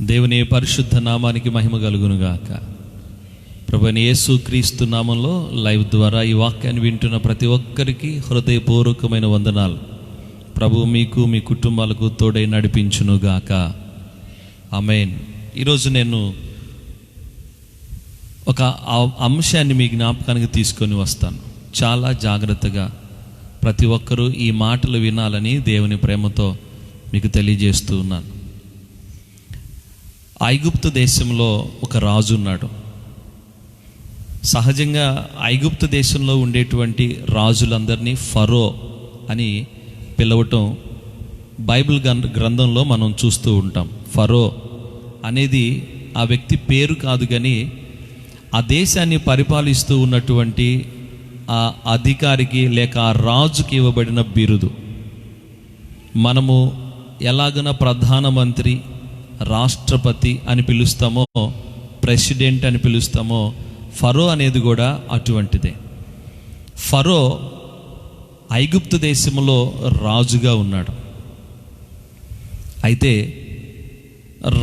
దేవుని పరిశుద్ధ నామానికి మహిమ కలుగునుగాక. ప్రభువైన యేసు క్రీస్తు నామంలో లైవ్ ద్వారా ఈ వాక్యాన్ని వింటున్న ప్రతి ఒక్కరికి హృదయపూర్వకమైన వందనాలు. ప్రభు మీకు మీ కుటుంబాలకు తోడై నడిపించునుగాక. ఆమేన్. ఈరోజు నేను ఒక అంశాన్ని మీ జ్ఞాపకానికి తీసుకొని వస్తాను. చాలా జాగ్రత్తగా ప్రతి ఒక్కరూ ఈ మాటలు వినాలని దేవుని ప్రేమతో మీకు తెలియజేస్తూ ఉన్నాను. ఐగుప్తు దేశంలో ఒక రాజు ఉన్నాడు. సహజంగా ఐగుప్తు దేశంలో ఉండేటువంటి రాజులందరినీ ఫరో అని పిలవటం బైబిల్ గ్రంథంలో మనం చూస్తూ ఉంటాం. ఫరో అనేది ఆ వ్యక్తి పేరు కాదు, కానీ ఆ దేశాన్ని పరిపాలిస్తూ ఉన్నటువంటి ఆ అధికారికి లేక ఆ రాజుకి ఇవ్వబడిన బిరుదు. మనము ఎలాగన ప్రధానమంత్రి, రాష్ట్రపతి అని పిలుస్తామో, ప్రెసిడెంట్ అని పిలుస్తామో, ఫరో అనేది కూడా అటువంటిదే. ఫరో ఐగుప్తు దేశంలో రాజుగా ఉన్నాడు. అయితే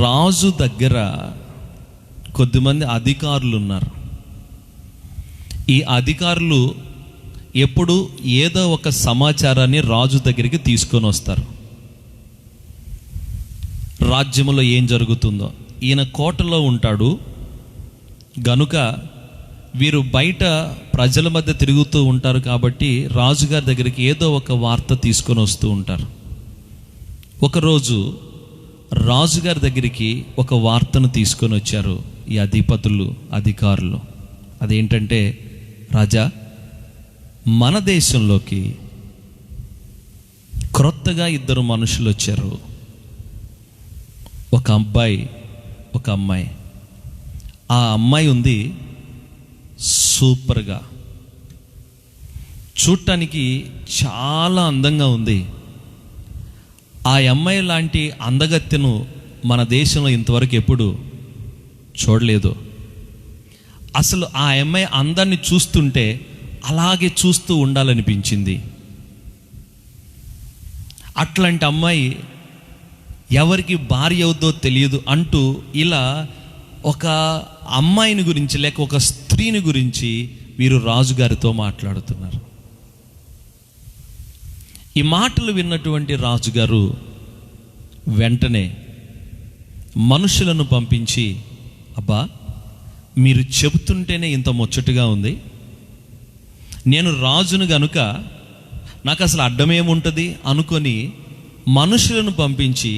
రాజు దగ్గర కొద్దిమంది అధికారులు ఉన్నారు. ఈ అధికారులు ఎప్పుడు ఏదో ఒక సమాచారాన్ని రాజు దగ్గరికి తీసుకొని వస్తారు. రాజ్యంలో ఏం జరుగుతుందో, ఈయన కోటలో ఉంటాడు గనుక వీరు బయట ప్రజల మధ్య తిరుగుతూ ఉంటారు కాబట్టి రాజుగారి దగ్గరికి ఏదో ఒక వార్త తీసుకొని వస్తూ ఉంటారు. ఒకరోజు రాజుగారి దగ్గరికి ఒక వార్తను తీసుకొని వచ్చారు ఈ అధికారులు. అదేంటంటే, రాజా, మన దేశంలోకి క్రొత్తగా 2 మనుషులు వచ్చారు. ఒక అబ్బాయి, ఒక అమ్మాయి. ఆ అమ్మాయి ఉంది సూపర్గా, చూడటానికి చాలా అందంగా ఉంది. ఆ అమ్మాయి లాంటి అందగత్తెను మన దేశంలో ఇంతవరకు ఎప్పుడు చూడలేదు. అసలు ఆ అమ్మాయి అందాన్ని చూస్తుంటే అలాగే చూస్తూ ఉండాలనిపించింది. అట్లాంటి అమ్మాయి ఎవరికి భార్య అవుద్దో తెలియదు అంటూ ఇలా ఒక అమ్మాయిని గురించి లేక ఒక స్త్రీని గురించి వీరు రాజుగారితో మాట్లాడుతున్నారు. ఈ మాటలు విన్నటువంటి రాజుగారు వెంటనే మనుషులను పంపించి, అబ్బా, మీరు చెబుతుంటేనే ఇంత ముచ్చటగా ఉంది. నేను రాజును గనుక నాకు అసలు అడ్డమేముంటుంది అనుకొని మనుషులను పంపించి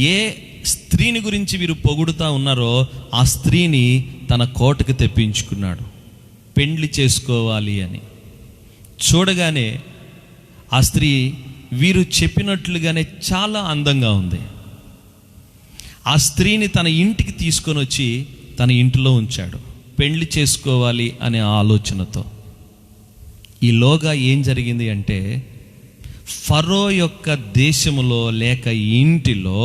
ఏ స్త్రీని గురించి వీరు పొగుడుతూ ఉన్నారో ఆ స్త్రీని తన కోటకు తెప్పించుకున్నాడు, పెండ్లి చేసుకోవాలి అని. చూడగానే ఆ స్త్రీ వీరు చెప్పినట్లుగానే చాలా అందంగా ఉంది. ఆ స్త్రీని తన ఇంటికి తీసుకొని వచ్చి తన ఇంటిలో ఉంచాడు, పెండ్లి చేసుకోవాలి అనే ఆలోచనతో. ఈలోగా ఏం జరిగింది అంటే, ఫరో యొక్క దేశములో లేక ఇంటిలో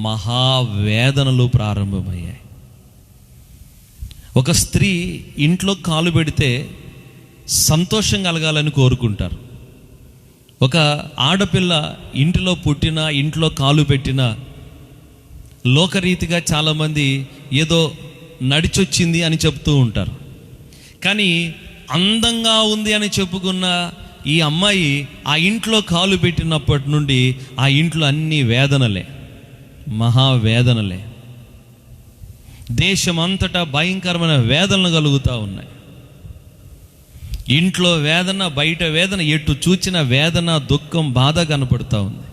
మహావేదనలు ప్రారంభమయ్యాయి. ఒక స్త్రీ ఇంట్లో కాలు పెడితే సంతోషం కలగాలని కోరుకుంటారు. ఒక ఆడపిల్ల ఇంటిలో పుట్టినా, ఇంట్లో కాలు పెట్టినా లోకరీతిగా చాలామంది ఏదో నడిచొచ్చింది అని చెప్తూ ఉంటారు. కానీ అందంగా ఉంది అని చెప్పుకున్న ఈ అమ్మాయి ఆ ఇంట్లో కాలు పెట్టినప్పటి నుండి ఆ ఇంట్లో అన్ని వేదనలే, మహావేదనలే. దేశమంతటా భయంకరమైన వేదనలు కలుగుతూ ఉన్నాయి. ఇంట్లో వేదన, బయట వేదన, ఎటు చూచిన వేదన, దుఃఖం, బాధ కనపడుతూ ఉంది.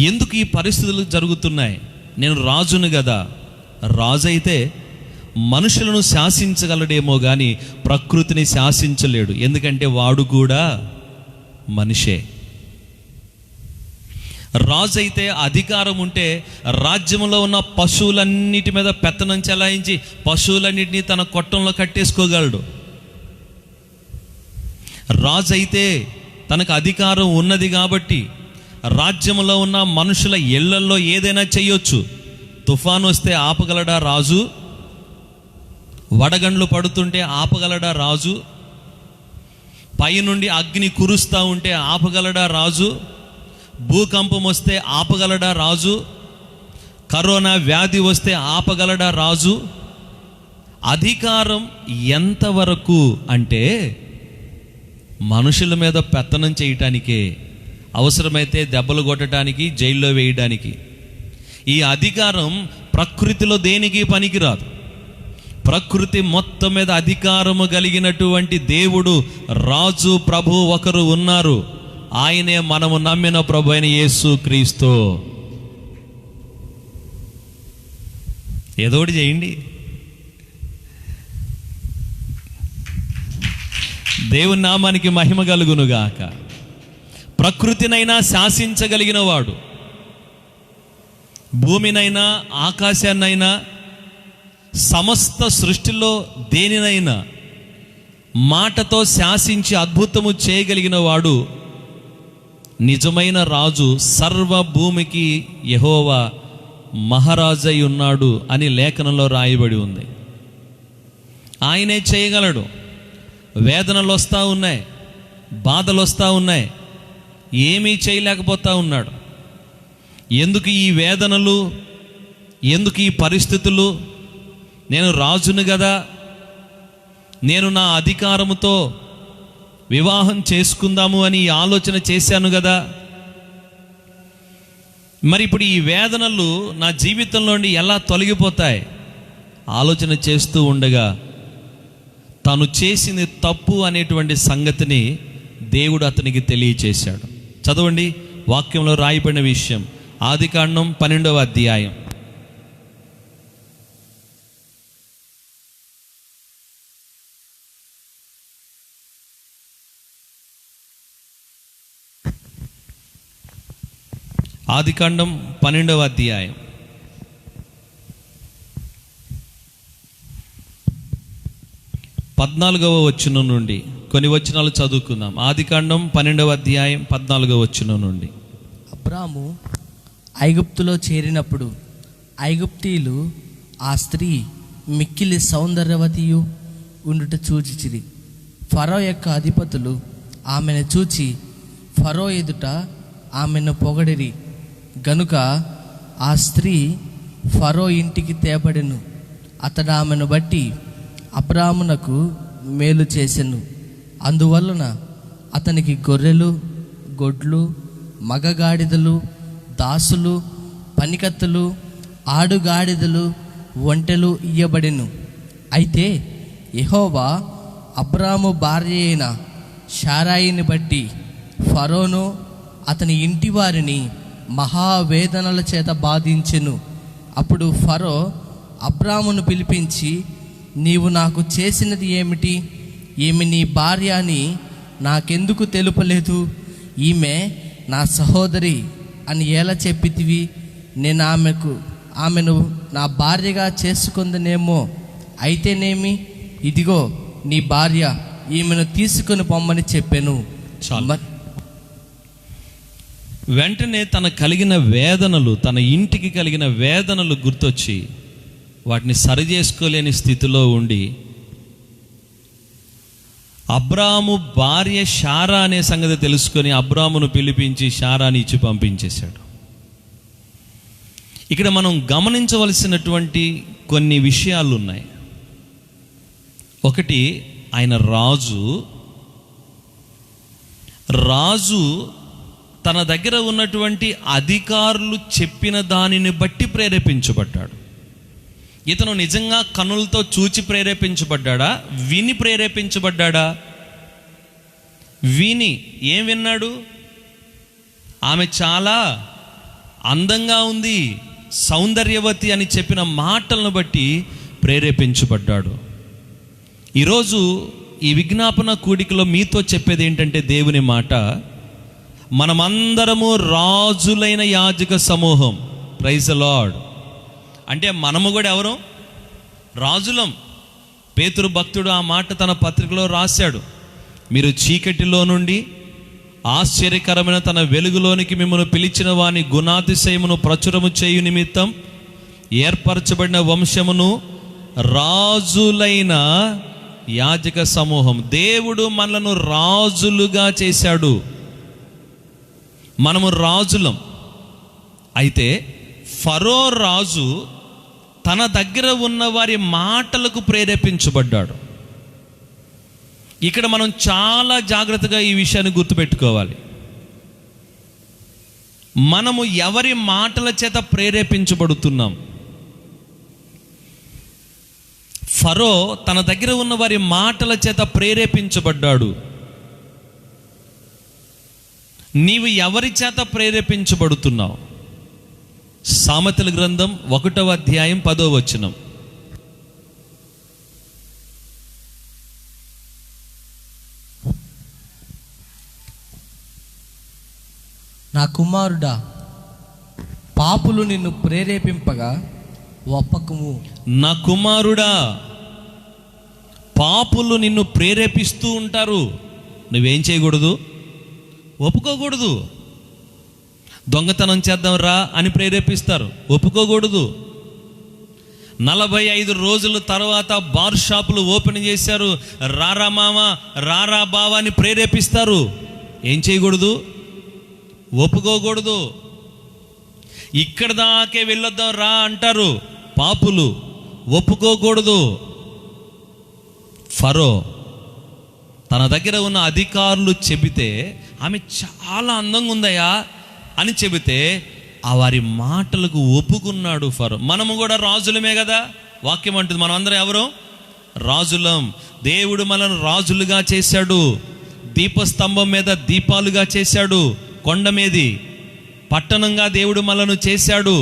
ఎందుకు ఈ పరిస్థితులు జరుగుతున్నాయి? నేను రాజును కదా. రాజు అయితే మనుషులను శాసించగలడేమో కానీ ప్రకృతిని శాసించలేడు. ఎందుకంటే వాడు కూడా మనిషే. రాజు అయితే అధికారం ఉంటే రాజ్యంలో ఉన్న పశువులన్నిటి మీద పెత్తనం చెలాయించి పశువులన్నిటినీ తన కొట్టంలో కట్టేసుకోగలడు. రాజు అయితే తనకు అధికారం ఉన్నది కాబట్టి రాజ్యంలో ఉన్న మనుషుల ఇళ్లల్లో ఏదైనా చేయొచ్చు. తుఫాను వస్తే ఆపగలడా రాజు? వడగండ్లు పడుతుంటే ఆపగలడా రాజు? పైనుండి అగ్ని కురుస్తూ ఉంటే ఆపగలడా రాజు? భూకంపం వస్తే ఆపగలడా రాజు? కరోనా వ్యాధి వస్తే ఆపగలడా రాజు? అధికారం ఎంతవరకు అంటే మనుషుల మీద పెత్తనం చేయటానికే, అవసరమైతే దెబ్బలు కొట్టడానికి, జైల్లో వేయడానికి. ఈ అధికారం ప్రకృతిలో దేనికి పనికిరాదు. ప్రకృతి మొత్తం మీద అధికారము కలిగినటువంటి దేవుడు, రాజు, ప్రభు ఒకరు ఉన్నారు. ఆయనే మనము నమ్మిన ప్రభు అయిన యేసుక్రీస్తు. ఏదోటి చేయండి. దేవుని నామానికి మహిమ కలుగునుగాక. ప్రకృతినైనా శాసించగలిగిన వాడు, భూమినైనా ఆకాశాన్నైనా సమస్త సృష్టిలో దేనినైనా మాటతో శాసించి అద్భుతము చేయగలిగిన వాడు నిజమైన రాజు. సర్వ భూమికి యెహోవా మహారాజై ఉన్నాడు అని లేఖనంలో రాయబడి ఉంది. ఆయనే చేయగలడు. వేదనలు వస్తూ ఉన్నాయి, బాధలు వస్తూ ఉన్నాయి, ఏమీ చేయలేకపోతా ఉన్నాడు. ఎందుకు ఈ వేదనలు, ఎందుకు ఈ పరిస్థితులు? నేను రాజును కదా, నేను నా అధికారముతో వివాహం చేసుకుందాము అని ఆలోచన చేశాను కదా, మరి ఇప్పుడు ఈ వేదనలు నా జీవితంలో నుండి ఎలా తొలగిపోతాయి? ఆలోచన చేస్తూ ఉండగా తను చేసింది తప్పు అనేటువంటి సంగతిని దేవుడు అతనికి తెలియచేశాడు. చదవండి, వాక్యంలో రాయబడిన విషయం, ఆదికాండం 12వ అధ్యాయం. ఆదికాండం 12వ అధ్యాయం 14వ వచనం నుండి కొన్ని వచనాలు చదువుకుందాం. ఆదికాండం 12వ అధ్యాయం 14వ వచనం నుండి. అబ్రాము ఐగుప్తులో చేరినప్పుడు ఐగుప్తీయులు ఆ స్త్రీ మిక్కిలి సౌందర్యవతియు ఉండుట చూచిరి. ఫరో యొక్క అధిపతులు ఆమెను చూచి ఫరో ఎదుట ఆమెను పొగడిరి గనుక ఆ స్త్రీ ఫరో ఇంటికి తేబడెను. అతడు ఆమెను బట్టి అబ్రామునకు మేలు చేసెను. అందువలన అతనికి గొర్రెలు, గొడ్లు, మగగాడిదలు, దాసులు, పనికత్తులు, ఆడుగాడిదలు, ఒంటెలు ఇయ్యబడెను. అయితే యెహోవా అబ్రాము భార్య అయిన శారాయిని బట్టి ఫరోను అతని ఇంటి వారిని మహావేదనల చేత బాధించెను. అప్పుడు ఫరో అబ్రామును పిలిపించి, నీవు నాకు చేసినది ఏమిటి? ఈమె నీ భార్య అని నాకెందుకు తెలుపలేదు? ఈమె నా సహోదరి అని ఎలా చెప్పితివి? నేను ఆమెను నా భార్యగా చేసుకుందనేమో. అయితేనేమి, ఇదిగో నీ భార్య, ఈమెను తీసుకుని పొమ్మని చెప్పాను. వెంటనే తన కలిగిన వేదనలు, తన ఇంటికి కలిగిన వేదనలు గుర్తొచ్చి వాటిని సరిచేసుకోలేని స్థితిలో ఉండి అబ్రాము భార్య శారా అనే సంగతి తెలుసుకొని అబ్రామును పిలిపించి శారాని ఇచ్చి పంపించేశాడు. ఇక్కడ మనం గమనించవలసినటువంటి కొన్ని విషయాలు ఉన్నాయి. ఒకటి, ఆయన రాజు తన దగ్గర ఉన్నటువంటి అధికారులు చెప్పిన దానిని బట్టి ప్రేరేపించబడ్డాడు. ఇతను నిజంగా కన్నులతో చూచి ప్రేరేపించబడ్డా, విని ప్రేరేపించబడ్డా? విని. ఏం విన్నాడు? ఆమె చాలా అందంగా ఉంది, సౌందర్యవతి అని చెప్పిన మాటలను బట్టి ప్రేరేపించబడ్డాడు. ఈరోజు ఈ విజ్ఞాపన కూడికలో మీతో చెప్పేది ఏంటంటే, దేవుని మాట, మనమందరము రాజులైన యాజక సమూహం. Praise the Lord. అంటే మనము కూడా ఎవరు? రాజులం. పేతురు భక్తుడు ఆ మాట తన పత్రికలో రాశాడు. మీరు చీకటిలో నుండి ఆశ్చర్యకరమైన తన వెలుగులోనికి మిమ్మల్ని పిలిచిన వాని గుణాతిశయమును ప్రచురము చేయు నిమిత్తం ఏర్పరచబడిన వంశమును, రాజులైన యాజక సమూహం. దేవుడు మనలను రాజులుగా చేశాడు. మనము రాజులం. అయితే ఫరో రాజు తన దగ్గర ఉన్న వారి మాటలకు ప్రేరేపించబడ్డాడు. ఇక్కడ మనం చాలా జాగ్రత్తగా ఈ విషయాన్ని గుర్తుపెట్టుకోవాలి. మనము ఎవరి మాటల చేత ప్రేరేపించబడుతున్నాం? ఫరో తన దగ్గర ఉన్న వారి మాటల చేత ప్రేరేపించబడ్డాడు. నీవు ఎవరి చేత ప్రేరేపించబడుతున్నావు? సామెతల గ్రంథం 1వ అధ్యాయం 10వ వచనం. నా కుమారుడా, పాపులు నిన్ను ప్రేరేపింపగా ఒప్పకము. నా కుమారుడా, పాపులు నిన్ను ప్రేరేపిస్తూ ఉంటారు, నువ్వేం చేయకూడదు? ఒప్పుకోకూడదు. దొంగతనం చేద్దాం రా అని ప్రేరేపిస్తారు, ఒప్పుకోకూడదు. 45 రోజుల తర్వాత బార్ షాపులు ఓపెన్ చేశారు, రారా మామ, రారా బావా అని ప్రేరేపిస్తారు, ఏం చేయకూడదు? ఒప్పుకోకూడదు. ఇక్కడ దాకే వెళ్ళొద్దాం రా అంటారు పాపులు, ఒప్పుకోకూడదు. ఫరో తన దగ్గర ఉన్న అధికారులు చెబితే, ఆమె చాలా అందంగా ఉందయ్యా అని చెబితే ఆ వారి మాటలకు ఒప్పుకున్నాడు ఫరో. మనము కూడా రాజులమే కదా, వాక్యం అంటుంది. మనం అందరం ఎవరు? రాజులం. దేవుడు మనల్ని రాజులుగా చేశాడు. దీపస్తంభం మీద దీపాలుగా చేశాడు. కొండ మీది పట్టణంగా దేవుడు మనల్ని చేశాడు.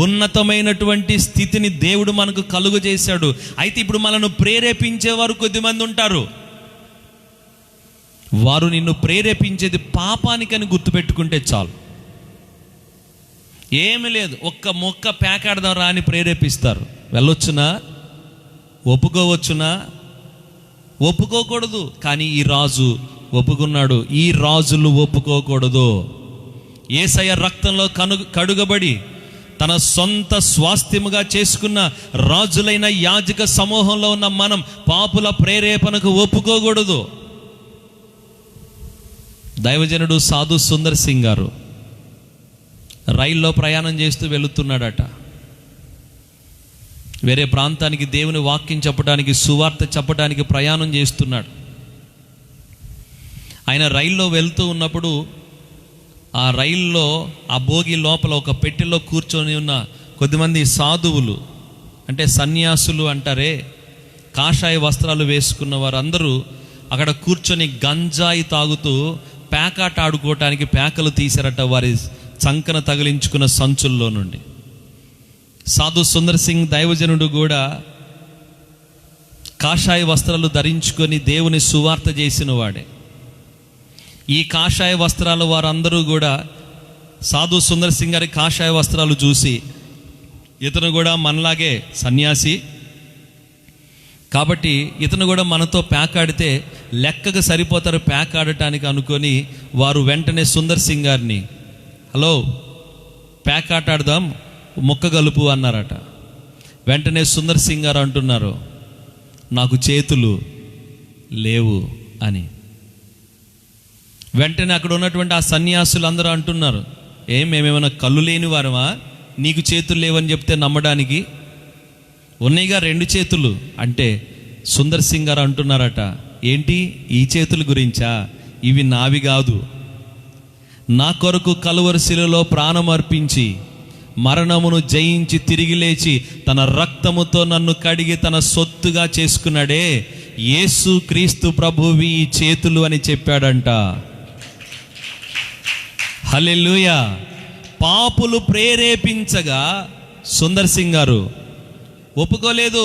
ఉన్నతమైనటువంటి స్థితిని దేవుడు మనకు కలుగు చేశాడు. అయితే ఇప్పుడు మనల్ని ప్రేరేపించేవారు కొద్దిమంది ఉంటారు. వారు నిన్ను ప్రేరేపించేది పాపానికని గుర్తుపెట్టుకుంటే చాలు. ఏమి లేదు, ఒక్క మొక్క పేకాడదాం రా అని ప్రేరేపిస్తారు. వెళ్ళొచ్చునా? ఒప్పుకోవచ్చునా? ఒప్పుకోకూడదు. కానీ ఈ రాజు ఒప్పుకున్నాడు. ఈ రాజులు ఒప్పుకోకూడదు. యేసయ్య రక్తంలో కడుగబడి తన సొంత స్వాస్థ్యముగా చేసుకున్న రాజులైన యాజక సమూహంలో ఉన్న మనం పాపుల ప్రేరేపణకు ఒప్పుకోకూడదు. దైవజనుడు సాధు సుందర్ సింగ్ గారు రైల్లో ప్రయాణం చేస్తూ వెళుతున్నాడట. వేరే ప్రాంతానికి దేవుని వాక్యం చెప్పడానికి, సువార్త చెప్పడానికి ప్రయాణం చేస్తున్నాడు. ఆయన రైల్లో వెళ్తూ ఉన్నప్పుడు ఆ రైల్లో ఆ బోగి లోపల ఒక పెట్టెలో కూర్చొని ఉన్న కొద్దిమంది సాధువులు, అంటే సన్యాసులు అంటారే, కాషాయ వస్త్రాలు వేసుకున్న వారందరూ అక్కడ కూర్చొని గంజాయి తాగుతూ పేకాట ఆడుకోవటానికి పేకలు తీశారట వారి చంకన తగిలించుకున్న సంచుల్లో నుండి. సాధు సుందర్ సింగ్ దైవజనుడు కూడా కాషాయ వస్త్రాలు ధరించుకొని దేవుని సువార్త చేసిన వాడే. ఈ కాషాయ వస్త్రాలు వారందరూ కూడా సాధు సుందర్ సింగ్ గారి కాషాయ వస్త్రాలు చూసి, ఇతను కూడా మనలాగే సన్యాసి కాబట్టి ఇతను కూడా మనతో పేకాడితే లెక్కకు సరిపోతారు పేకాడటానికి అనుకొని వారు వెంటనే సుందర్ సింగ్ గారిని, హలో పేకాట ఆడదాం, మొక్క గలుపు అన్నారట. వెంటనే సుందర్ సింగ్ గారు అంటున్నారు, నాకు చేతులు లేవు అని. వెంటనే అక్కడ ఉన్నటువంటి ఆ సన్యాసులు అందరూ అంటున్నారు, మేమేమైనా కళ్ళు లేని వారమా నీకు చేతులు లేవని చెప్తే నమ్మడానికి? ఉన్నాయిగా 2 చేతులు అంటే. సుందర్ సింగ్ గారు అంటున్నారట, ఏంటి ఈ చేతుల గురించా? ఇవి నావి కాదు. నా కొరకు కలువరి శిలువలో ప్రాణం అర్పించి మరణమును జయించి తిరిగి లేచి తన రక్తముతో నన్ను కడిగి తన సొత్తుగా చేసుకున్నాడే యేసు క్రీస్తు ప్రభువి ఈ చేతులు అని చెప్పాడంట. హల్లెలూయా. పాపులు ప్రేరేపించగా సుందర్ సింగ్ గారు ఒప్పుకోలేదు.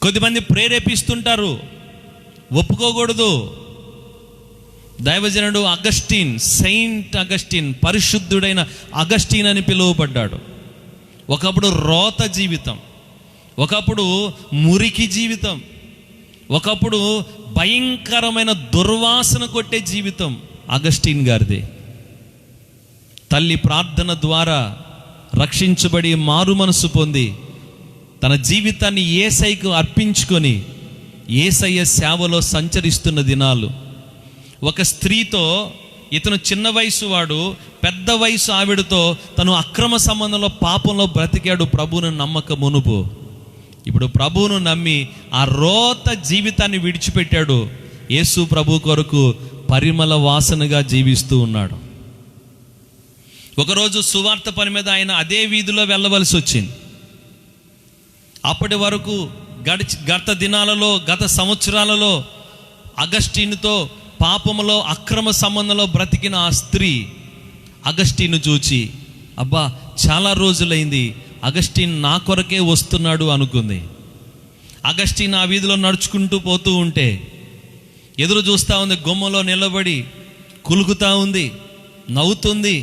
కొద్దిమంది ప్రేరేపిస్తుంటారు, ఒప్పుకోకూడదు. దైవజనుడు అగస్టిన్, సెయింట్ అగస్టిన్, పరిశుద్ధుడైన అగస్టిన్ అని పిలువబడ్డాడు. ఒకప్పుడు రోత జీవితం, ఒకప్పుడు మురికి జీవితం, ఒకప్పుడు భయంకరమైన దుర్వాసన కొట్టే జీవితం అగస్టిన్ గారిది. తల్లి ప్రార్థన ద్వారా రక్షించబడి మారు మనసు పొంది తన జీవితాన్ని యేసయ్యకు అర్పించుకొని యేసయ్య సేవలో సంచరిస్తున్న దినాలు. ఒక స్త్రీతో ఇతను చిన్న వయసు వాడు, పెద్ద వయసు ఆవిడతో తను అక్రమ సంబంధంలో పాపంలో బ్రతికాడు ప్రభువును నమ్మక మునుపు. ఇప్పుడు ప్రభువును నమ్మి ఆ రోత జీవితాన్ని విడిచిపెట్టాడు. యేసు ప్రభు కొరకు పరిమళ వాసనగా జీవిస్తూ ఉన్నాడు. ఒకరోజు సువార్త పని మీద ఆయన అదే వీధిలో వెళ్ళవలసి వచ్చింది. అప్పటి వరకు గత దినాలలో, గత సంవత్సరాలలో అగస్టీనుతో పాపములో అక్రమ సంబంధంలో బ్రతికిన ఆ స్త్రీ అగస్టీను చూచి, అబ్బా చాలా రోజులైంది, అగస్టీన్ నా కొరకే వస్తున్నాడు అనుకుంది. అగస్టీన్ ఆ వీధిలో నడుచుకుంటూ పోతూ ఉంటే ఎదురు చూస్తూ ఉంది, గుమ్మలో నిలబడి కులుకుతూ ఉంది, నవ్వుతుంది.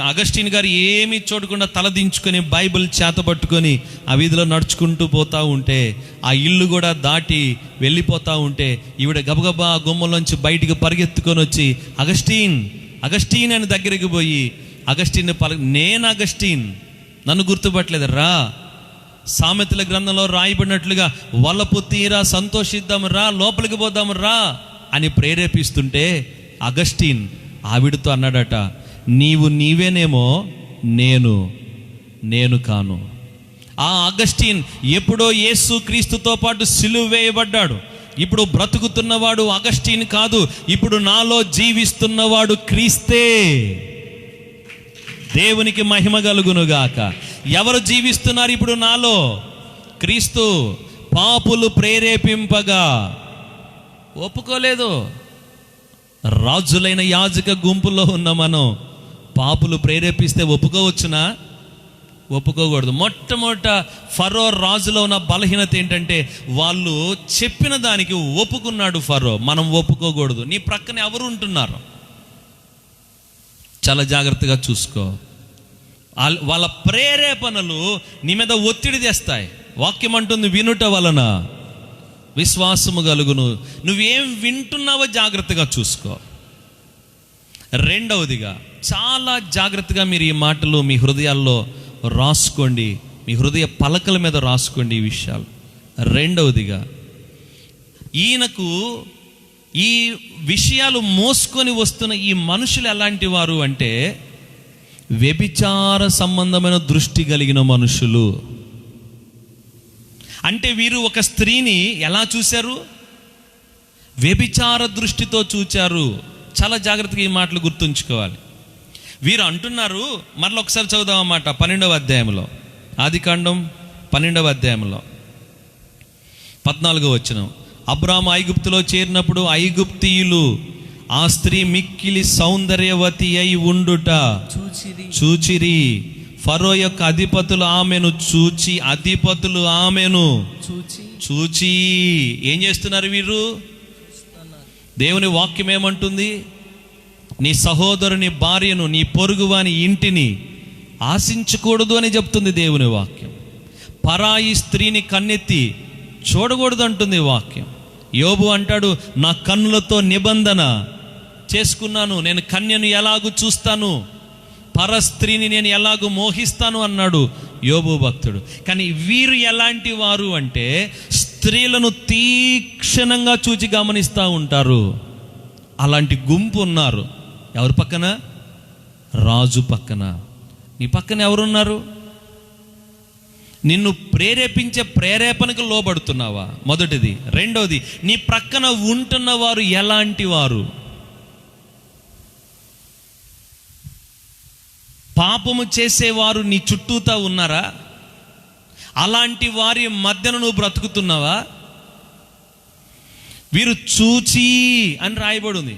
అగస్టీన్ గారు ఏమీ చూడకుండా తలదించుకొని బైబిల్ చేతపట్టుకొని ఆ వీధిలో నడుచుకుంటూ పోతూ ఉంటే, ఆ ఇల్లు కూడా దాటి వెళ్ళిపోతూ ఉంటే ఈవిడ గబగబా ఆ గుమ్మలోంచి బయటికి పరిగెత్తుకొని వచ్చి అగస్టీన్ అగస్టీన్ అని దగ్గరికి పోయి అగస్టీన్ నేను అగస్టీన్, నన్ను గుర్తుపట్టలేదు రా, సామెతల గ్రంథంలో రాయబడినట్లుగా వలపు తీరా సంతోషిద్దాం రా, లోపలికి పోదాం రా అని ప్రేరేపిస్తుంటే అగస్టీన్ ఆవిడతో అన్నాడట, నీవు నీవేనేమో, నేను కాను. ఆ అగస్టీన్ ఎప్పుడో యేసు క్రీస్తుతో పాటు సిలువ వేయబడ్డాడు. ఇప్పుడు బ్రతుకుతున్నవాడు అగస్టీన్ కాదు, ఇప్పుడు నాలో జీవిస్తున్నవాడు క్రీస్తే. దేవునికి మహిమ కలుగునుగాక. ఎవరు జీవిస్తున్నారు ఇప్పుడు నాలో? క్రీస్తు. పాపులు ప్రేరేపింపగా ఒప్పుకోలేదు. రాజులైన యాజక గుంపులో ఉన్న మనం పాపులు ప్రేరేపిస్తే ఒప్పుకోవచ్చునా? ఒప్పుకోకూడదు. మొట్టమొదట ఫరో రాజులో ఉన్న బలహీనత ఏంటంటే వాళ్ళు చెప్పిన దానికి ఒప్పుకున్నాడు ఫరో. మనం ఒప్పుకోకూడదు. నీ ప్రక్కన ఎవరు ఉంటున్నారు చాలా జాగ్రత్తగా చూసుకో. వాళ్ళ ప్రేరేపణలు నీ మీద ఒత్తిడి తెస్తాయి. వాక్యం అంటుంది, వినుట వలన విశ్వాసము కలుగును. నువ్వేం వింటున్నావో జాగ్రత్తగా చూసుకో. రెండవదిగా చాలా జాగ్రత్తగా మీరు ఈ మాటలు మీ హృదయాల్లో రాసుకోండి, మీ హృదయ పలకల మీద రాసుకోండి ఈ విషయాలు. రెండవదిగా ఈయనకు ఈ విషయాలు మోసుకొని వస్తున్న ఈ మనుషులు ఎలాంటి వారు అంటే వ్యభిచార సంబంధమైన దృష్టి కలిగిన మనుషులు. అంటే వీరు ఒక స్త్రీని ఎలా చూశారు? వ్యభిచార దృష్టితో చూచారు. చాలా జాగ్రత్తగా ఈ మాటలు గుర్తుంచుకోవాలి. వీరు అంటున్నారు, మరలా ఒకసారి చదువుదాం అన్నమాట 12వ అధ్యాయంలో, ఆదికాండం 12వ అధ్యాయంలో 14వ వచనం. అబ్రాము ఐగుప్తులో చేరినప్పుడు ఐగుప్తీయులు ఆ స్త్రీ మిక్కిలి సౌందర్యవతి అయి ఉండుట చూచిరి. ఫరో యొక్క అధిపతులు ఆమెను చూచి, అధిపతులు ఆమెను చూచి ఏం చేస్తున్నారు వీరు? దేవుని వాక్యం ఏమంటుంది? నీ సహోదరుని భార్యను, నీ పొరుగువాని ఇంటిని ఆశించకూడదు అని చెప్తుంది దేవుని వాక్యం. పరాయి స్త్రీని కన్నెత్తి చూడకూడదు అంటుంది వాక్యం. యోబు అంటాడు, నా కన్నులతో నిబంధన చేసుకున్నాను, నేను కన్యను ఎలాగూ చూస్తాను, పరస్త్రీని నేను ఎలాగూ మోహిస్తాను అన్నాడు యోబు భక్తుడు. కానీ వీరు ఎలాంటి వారు అంటే స్త్రీలను తీక్షణంగా చూచి గమనిస్తూ ఉంటారు. అలాంటి గుంపు ఉన్నారు. ఎవరి పక్కన? రాజు పక్కన. నీ పక్కన ఎవరున్నారు? నిన్ను ప్రేరేపించే ప్రేరేపణకు లోబడుతున్నావా? మొదటిది. రెండవది, నీ ప్రక్కన ఉంటున్న వారు ఎలాంటి వారు? పాపము చేసేవారు నీ చుట్టూతా ఉన్నారా? అలాంటి వారి మధ్యన నువ్వు బ్రతుకుతున్నావా? వీరు చూచి అని రాయబడి ఉంది.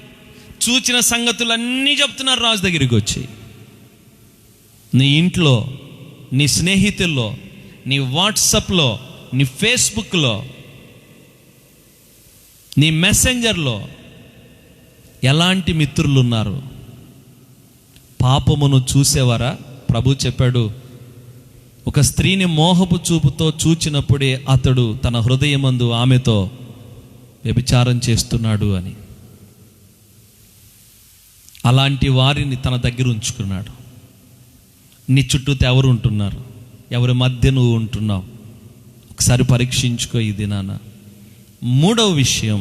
చూచిన సంగతులన్నీ చెప్తున్నారు రాజు దగ్గరికి వచ్చి. నీ ఇంట్లో, నీ స్నేహితుల్లో, నీ వాట్సాప్లో, నీ ఫేస్బుక్లో, నీ మెసెంజర్లో ఎలాంటి మిత్రులు ఉన్నారు? పాపమును చూసేవారా? ప్రభు చెప్పాడు, ఒక స్త్రీని మోహపు చూపుతో చూచినప్పుడే అతడు తన హృదయమందు ఆమెతో వ్యభిచారం చేస్తున్నాడు అని. అలాంటి వారిని తన దగ్గర ఉంచుకున్నాడు. నీ చుట్టూతో ఎవరు ఉంటున్నారు? ఎవరి మధ్య నువ్వు ఉంటున్నావు? ఒకసారి పరీక్షించుకో ఈ దినాన. మూడవ విషయం,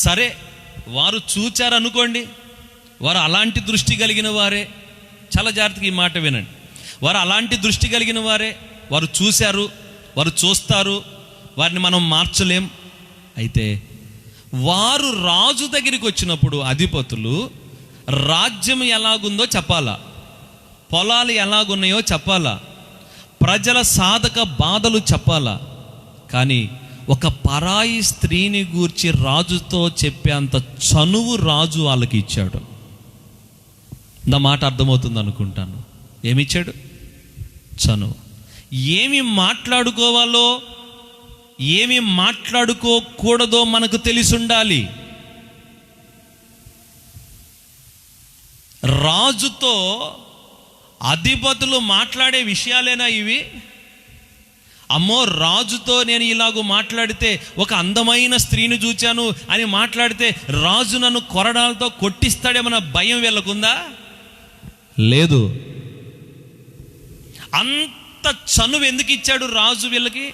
సరే వారు చూచారనుకోండి, వారు అలాంటి దృష్టి కలిగిన వారే. చాలా జాగ్రత్తగా ఈ మాట వినండి. వారు అలాంటి దృష్టి కలిగిన వారే, వారు చూశారు, వారు చూస్తారు, వారిని మనం మార్చలేం. అయితే వారు రాజు దగ్గరికి వచ్చినప్పుడు అధిపతులు రాజ్యం ఎలాగుందో చెప్పాలా, పొలాలు ఎలాగున్నాయో చెప్పాలా, ప్రజల సాధక బాధలు చెప్పాలా. కానీ ఒక పరాయి స్త్రీని గూర్చి రాజుతో చెప్పేంత చనువు రాజు వాళ్ళకి ఇచ్చాడు. నా మాట అర్థమవుతుంది అనుకుంటాను. ఏమిచ్చాడు? చనువు. ఏమి మాట్లాడుకోవాలో ఏమి మాట్లాడుకోకూడదో మనకు తెలిసి ఉండాలి. రాజుతో అధిపతులు మాట్లాడే విషయాలేనా ఇవి? అమ్మో, రాజుతో నేను ఇలాగూ మాట్లాడితే, ఒక అందమైన స్త్రీని చూచాను అని మాట్లాడితే రాజు నన్ను కొరడాలతో కొట్టిస్తాడేమన్న భయం వీళ్ళకుందా? లేదు. అంత చనువు ఎందుకు ఇచ్చాడు రాజు వీళ్ళకి?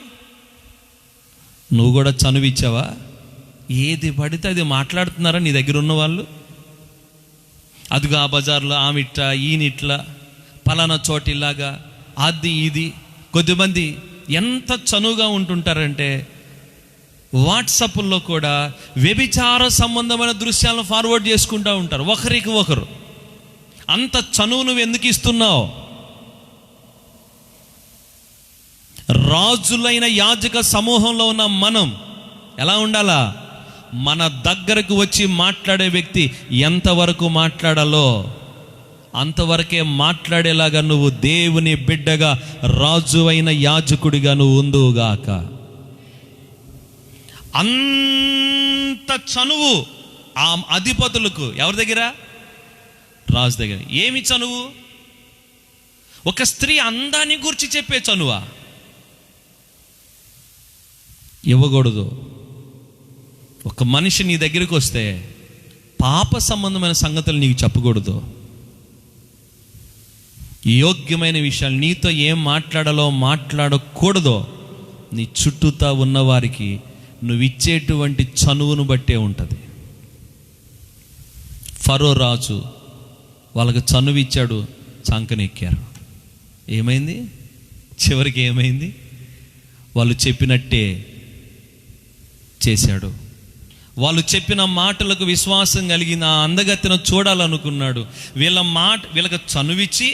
నువ్వు కూడా చనువు ఇచ్చావా? ఏది పడితే అది మాట్లాడుతున్నారా నీ దగ్గర ఉన్న వాళ్ళు? అదిగా ఆ బజార్లో ఆమెట్లా, ఈయనిట్లా, పలానా చోటిలాగా, అది ఇది. కొద్దిమంది ఎంత చనువుగా ఉంటుంటారంటే వాట్సాప్లో కూడా వ్యభిచార సంబంధమైన దృశ్యాలను ఫార్వర్డ్ చేసుకుంటూ ఉంటారు ఒకరికి ఒకరు. అంత చనువు నువ్వు ఎందుకు ఇస్తున్నావు? రాజులైన యాజక సమూహంలో ఉన్న మనం ఎలా ఉండాలా? మన దగ్గరకు వచ్చి మాట్లాడే వ్యక్తి ఎంతవరకు మాట్లాడాలో అంతవరకే మాట్లాడేలాగా నువ్వు దేవుని బిడ్డగా, రాజు అయిన యాజకుడిగా నువ్వు ఉందువుగాక. అంత చనువు ఆ అధిపతులకు. ఎవరి దగ్గర? రాజు దగ్గర. ఏమి చనువు? ఒక స్త్రీ అందాన్ని గురించి చెప్పే చనువా? ఇవ్వకూడదు. ఒక మనిషి నీ దగ్గరికి వస్తే పాప సంబంధమైన సంగతులు నీకు చెప్పకూడదు. యోగ్యమైన విషయాలు, నీతో ఏం మాట్లాడాలో మాట్లాడకూడదో నీ చుట్టూతా ఉన్నవారికి నువ్వు ఇచ్చేటువంటి చనువును బట్టే ఉంటుంది. ఫరో రాజు వాళ్ళకి చనువు ఇచ్చాడు, చంకనెక్కారు. ఏమైంది? చివరికి ఏమైంది? వాళ్ళు చెప్పినట్టే చేశాడు. వాళ్ళు చెప్పిన మాటలకు విశ్వాసం కలిగిన ఆ అందగత్తెను చూడాలనుకున్నాడు. వీళ్ళకి చనువిచ్చి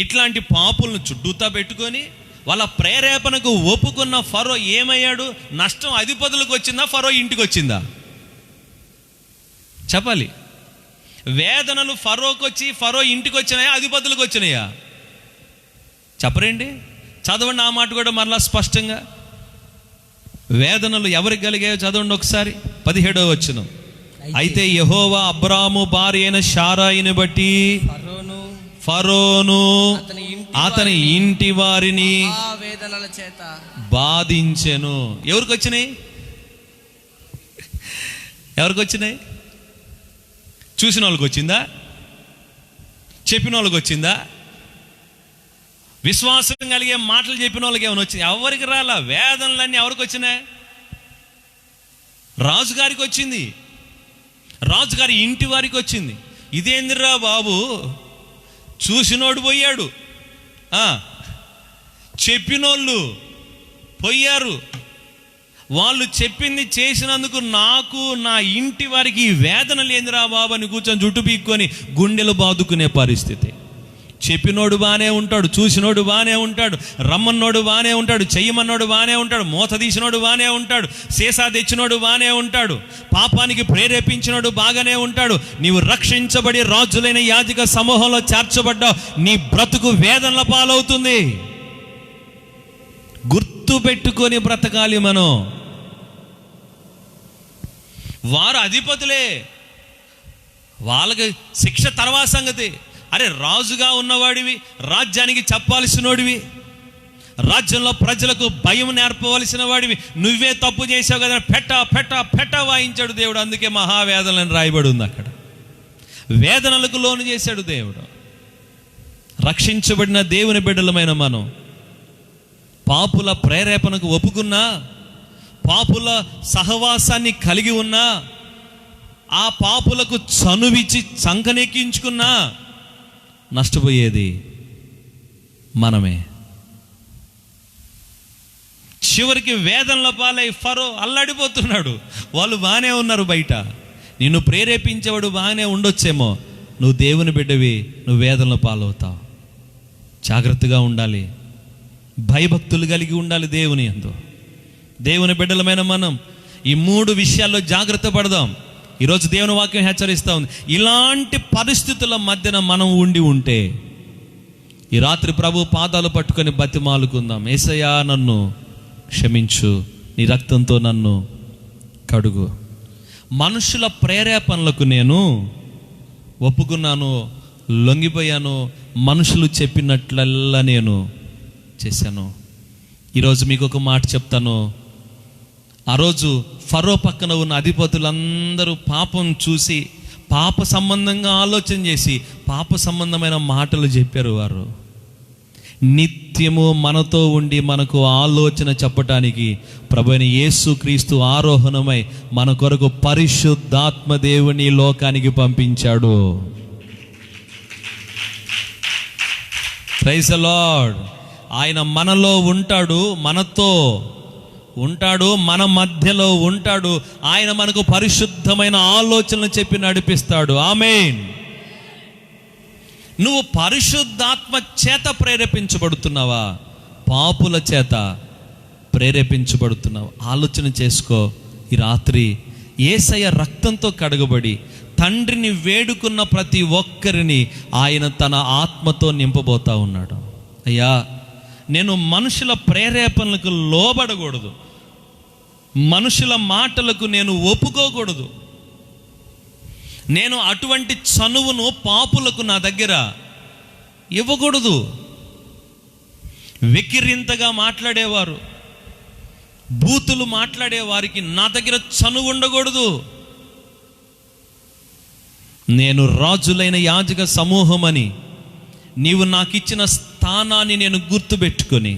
ఇట్లాంటి పాపులను చుట్టూతా పెట్టుకొని వాళ్ళ ప్రేరేపణకు ఒప్పుకున్న ఫరో ఏమయ్యాడు? నష్టం అధిపతులకు వచ్చిందా, ఫరో ఇంటికి వచ్చిందా? చెప్పాలి. వేదనలు ఫరోకి వచ్చి ఫరో ఇంటికి వచ్చినాయా, అధిపతులకు వచ్చినాయా? చెప్పరండి. చదవండి ఆ మాట కూడా మరలా స్పష్టంగా. వేదనలు ఎవరికి కలిగాయో చదవండి ఒకసారి. 17వ వచనం. అయితే యెహోవా అబ్రాము భార్య అయిన శారాయిని బట్టి ఫరోను అతని ఇంటి వారిని వేదనల చేత బాధించెను. ఎవరికి వచ్చినాయి? ఎవరికి వచ్చినాయి? చూసిన వాళ్ళకి వచ్చిందా? చెప్పిన వాళ్ళకి వచ్చిందా? విశ్వాసం కలిగే మాటలు చెప్పిన వాళ్ళకి ఏమైనా వచ్చింది? ఎవరికి రాలా. వేదనలన్నీ ఎవరికి వచ్చినాయి? రాజుగారికి వచ్చింది, రాజుగారి ఇంటి వారికి వచ్చింది. ఇదేందిరా బాబు, చూసినోడు పోయాడు, చెప్పినోళ్ళు పోయారు, వాళ్ళు చెప్పింది చేసినందుకు నాకు నా ఇంటి వారికి వేదన లేదురా బాబు అని కూర్చొని జుట్టు పీక్కొని గుండెలు బాదుకునే పరిస్థితి. చెప్పినోడు బాగానే ఉంటాడు, చూసినోడు బాగానే ఉంటాడు, రమ్మన్నోడు బాగానే ఉంటాడు, చెయ్యమన్నోడు బాగానే ఉంటాడు, మూత తీసినోడు బాగానే ఉంటాడు, సీసా తెచ్చినోడు బాగానే ఉంటాడు, పాపానికి ప్రేరేపించినోడు బాగానే ఉంటాడు. నీవు రక్షించబడి రాజులైన యాజక సమూహంలో చేర్చబడ్డావు. నీ బ్రతుకు వేదనల పాలవుతుంది. గుర్తు పెట్టుకొని బ్రతకాలి మనం. వారు అధిపతులే, వాళ్ళకి శిక్ష తర్వాత సంగతి. అరే, రాజుగా ఉన్నవాడివి, రాజ్యానికి చెప్పాల్సినోడివి, రాజ్యంలో ప్రజలకు భయం నేర్పవలసిన వాడివి, నువ్వే తప్పు చేసావు కదా, పెట్ట వాయించాడు దేవుడు. అందుకే మహావేదనలను రాయబడి ఉంది అక్కడ. వేదనలకు లోను చేశాడు దేవుడు. రక్షించబడిన దేవుని బిడ్డలమైన మనం పాపుల ప్రేరేపణకు ఒప్పుకున్నా, పాపుల సహవాసాన్ని కలిగి ఉన్నా, ఆ పాపులకు చనువిచ్చి సంకనెక్కించుకున్నా నష్టపోయేది మనమే. చివరికి వేదనల పాలై ఫరో అల్లాడిపోతున్నాడు. వాళ్ళు బాగానే ఉన్నారు బయట, నిన్ను ప్రేరేపించేవాడు బాగానే ఉండొచ్చేమో, నువ్వు దేవుని బిడ్డవి, నువ్వు వేదనల పాలవుతావు. జాగ్రత్తగా ఉండాలి, భయభక్తులు కలిగి ఉండాలి దేవుని యందు. దేవుని బిడ్డలమైన మనం ఈ 3 విషయాల్లో జాగ్రత్త పడదాం. ఈరోజు దేవుని వాక్యం హెచ్చరిస్తూ ఉంది. ఇలాంటి పరిస్థితుల మధ్యన మనం ఉంటే ఈ రాత్రి ప్రభు పాదాలు పట్టుకొని బతిమాలుకుందాం. యేసయ్యా నన్ను క్షమించు, నీ రక్తంతో నన్ను కడుగు. మనుషుల ప్రేరేపణలకు నేను ఒప్పుకున్నాను, లొంగిపోయాను, మనుషులు చెప్పినట్లల్లా నేను చేశాను. ఈరోజు మీకు ఒక మాట చెప్తాను. ఆ రోజు ఫరో పక్కన ఉన్న అధిపతులందరూ పాపం చూసి పాప సంబంధంగా ఆలోచన చేసి పాప సంబంధమైన మాటలు చెప్పారు. వారు నిత్యము మనతో ఉండి మనకు ఆలోచన చెప్పటానికి ప్రభువైన యేసుక్రీస్తు ఆరోహణమై మన కొరకు పరిశుద్ధాత్మ దేవుని లోకానికి పంపించాడు. Praise the Lord. ఆయన మనలో ఉంటాడు, మనతో ఉంటాడు, మన మధ్యలో ఉంటాడు. ఆయన మనకు పరిశుద్ధమైన ఆలోచనలు చెప్పి నడిపిస్తాడు. ఆమేన్. నువ్వు పరిశుద్ధాత్మ చేత ప్రేరేపించబడుతున్నావా, పాపుల చేత ప్రేరేపించబడుతున్నావా? ఆలోచన చేసుకో. ఈ రాత్రి యేసయ్య రక్తంతో కడగబడి తండ్రిని వేడుకున్న ప్రతి ఒక్కరిని ఆయన తన ఆత్మతో నింపబోతా ఉన్నాడు. అయ్యా, నేను మనుషుల ప్రేరేపణలకు లోబడకూడదు, మనుషుల మాటలకు నేను ఒప్పుకోకూడదు. నేను అటువంటి చనువును పాపులకు నా దగ్గర ఇవ్వకూడదు. వెకిరింతగా మాట్లాడేవారు, బూతులు మాట్లాడే వారికి నా దగ్గర చనువు ఉండకూడదు. నేను రాజులైన యాజక సమూహమని నీవు నాకు ఇచ్చిన స్థానాన్ని నేను గుర్తుపెట్టుకొని,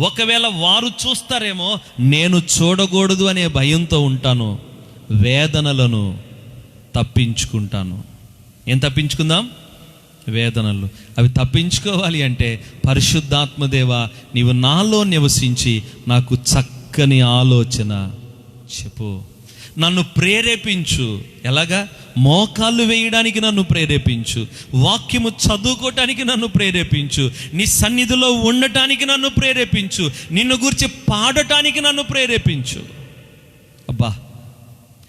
ఒకవేళ వారు చూస్తారేమో నేను చూడకూడదు అనే భయంతో ఉంటాను. వేదనలను తప్పించుకుంటాను. ఏం తప్పించుకుందాం? వేదనలు. అవి తప్పించుకోవాలి అంటే పరిశుద్ధాత్మదేవా నీవు నాలో నివసించి నాకు చక్కని ఆలోచన చెప్పు, నన్ను ప్రేరేపించు. ఎలాగా? మోకాళ్ళు వేయడానికి నన్ను ప్రేరేపించు, వాక్యము చదువుకోవటానికి నన్ను ప్రేరేపించు, నీ సన్నిధిలో ఉండటానికి నన్ను ప్రేరేపించు, నిన్ను గురించి పాడటానికి నన్ను ప్రేరేపించు. అబ్బా,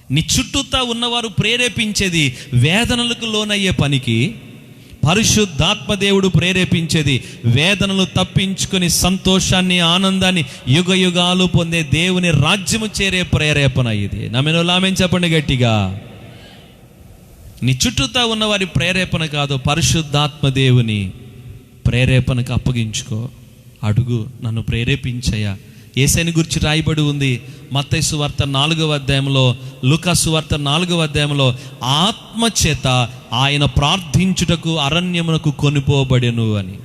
నీ చుట్టూతా ఉన్నవారు ప్రేరేపించేది వేదనలకు లోనయ్యే పనికి, పరిశుద్ధాత్మదేవుడు ప్రేరేపించేది వేదనలు తప్పించుకొని సంతోషాన్ని, ఆనందాన్ని యుగయుగాలు పొందే దేవుని రాజ్యము చేరే ప్రేరేపణ ఇది. నమ్మినోలామేం చెప్పండి గట్టిగా. నీ చుట్టూతా ఉన్నవారి ప్రేరేపణ కాదు, పరిశుద్ధాత్మదేవుని ప్రేరేపణకు అప్పగించుకో. అడుగు, నన్ను ప్రేరేపించయ్యా. యేసయ్యని గురించి రాయబడి ఉంది మత్తయి సువార్త 4వ అధ్యాయంలో, లూకా సువార్త 4వ అధ్యాయంలో, ఆత్మచేత ఆయన ప్రార్థించుటకు అరణ్యమునకు కొనిపోబడెను అని.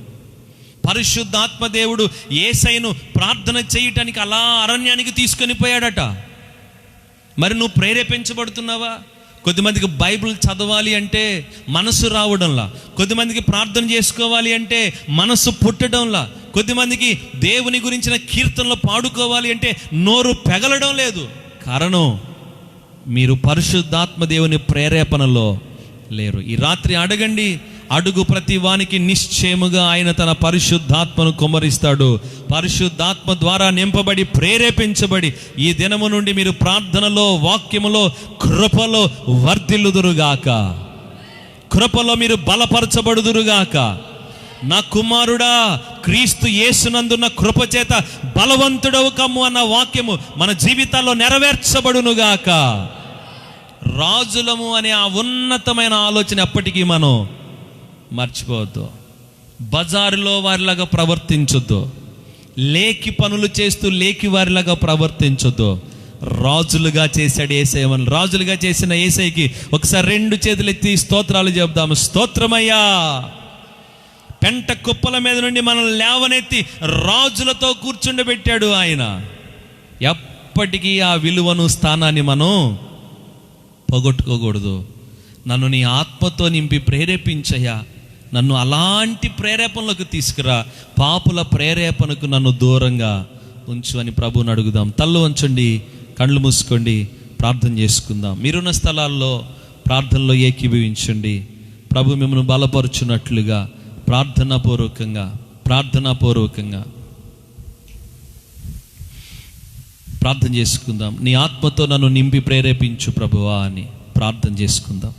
పరిశుద్ధాత్మ దేవుడు యేసయ్యను ప్రార్థన చేయటానికి అలా అరణ్యానికి తీసుకొని పోయాడట. మరి నువ్వు ప్రేరేపించబడుతున్నావా? కొద్దిమందికి బైబిల్ చదవాలి అంటే మనసు రావడంలా, కొద్దిమందికి ప్రార్థన చేసుకోవాలి అంటే మనసు పుట్టడంలా, కొద్దిమందికి దేవుని గురించిన కీర్తనలు పాడుకోవాలి అంటే నోరు పెగలడం లేదు. కారణం, మీరు పరిశుద్ధాత్మ దేవుని ప్రేరేపణలో లేరు. ఈ రాత్రి అడగండి, అడుగు ప్రతి వానికి నిశ్చయముగా ఆయన తన పరిశుద్ధాత్మను కుమ్మరిస్తాడు. పరిశుద్ధాత్మ ద్వారా నింపబడి ప్రేరేపించబడి ఈ దినము నుండి మీరు ప్రార్థనలో, వాక్యములో, కృపలో వర్ధిల్లుదురుగాక, కృపలో మీరు బలపరచబడుదురుగాక. నా కుమారుడా, క్రీస్తు యేసునందున్న కృపచేత బలవంతుడవు కమ్ము అన్న వాక్యము మన జీవితాల్లో నెరవేర్చబడునుగాక. రాజులము అనే ఆ ఉన్నతమైన ఆలోచన ఎప్పటికీ మనం మర్చిపోవద్దు. బజారులో వారిలాగా ప్రవర్తించొద్దు, లేకి పనులు చేస్తూ లేకి వారిలాగా ప్రవర్తించొద్దు. రాజులుగా చేశాడు యేసయ్య. రాజులుగా చేసిన యేసయ్యకి ఒకసారి 2 చేతులు ఎత్తి స్తోత్రాలు చెప్దాము. స్తోత్రమయ్యా. పెంట కుప్పల మీద నుండి మనల్ని లేవనెత్తి రాజులతో కూర్చుండబెట్టాడు ఆయన. ఎప్పటికీ ఆ విలువను, స్థానాన్ని మనం పోగొట్టుకోకూడదు. నన్ను నీ ఆత్మతో నింపి ప్రేరేపించయ్యా, నన్ను అలాంటి ప్రేరేపణలకు తీసుకురా, పాపుల ప్రేరేపణకు నన్ను దూరంగా ఉంచు అని ప్రభువుని అడుగుదాం. తల్లు వంచండి, కళ్ళు మూసుకోండి, ప్రార్థన చేసుకుందాం. మీరున్న స్థలాల్లో ప్రార్థనలో ఏకీభవించండి. ప్రభు మిమ్మల్ని బలపరుచున్నట్లుగా ప్రార్థనాపూర్వకంగా ప్రార్థన చేసుకుందాం. నీ ఆత్మతో నన్ను నింపి ప్రేరేపించు ప్రభువా అని ప్రార్థన చేసుకుందాం.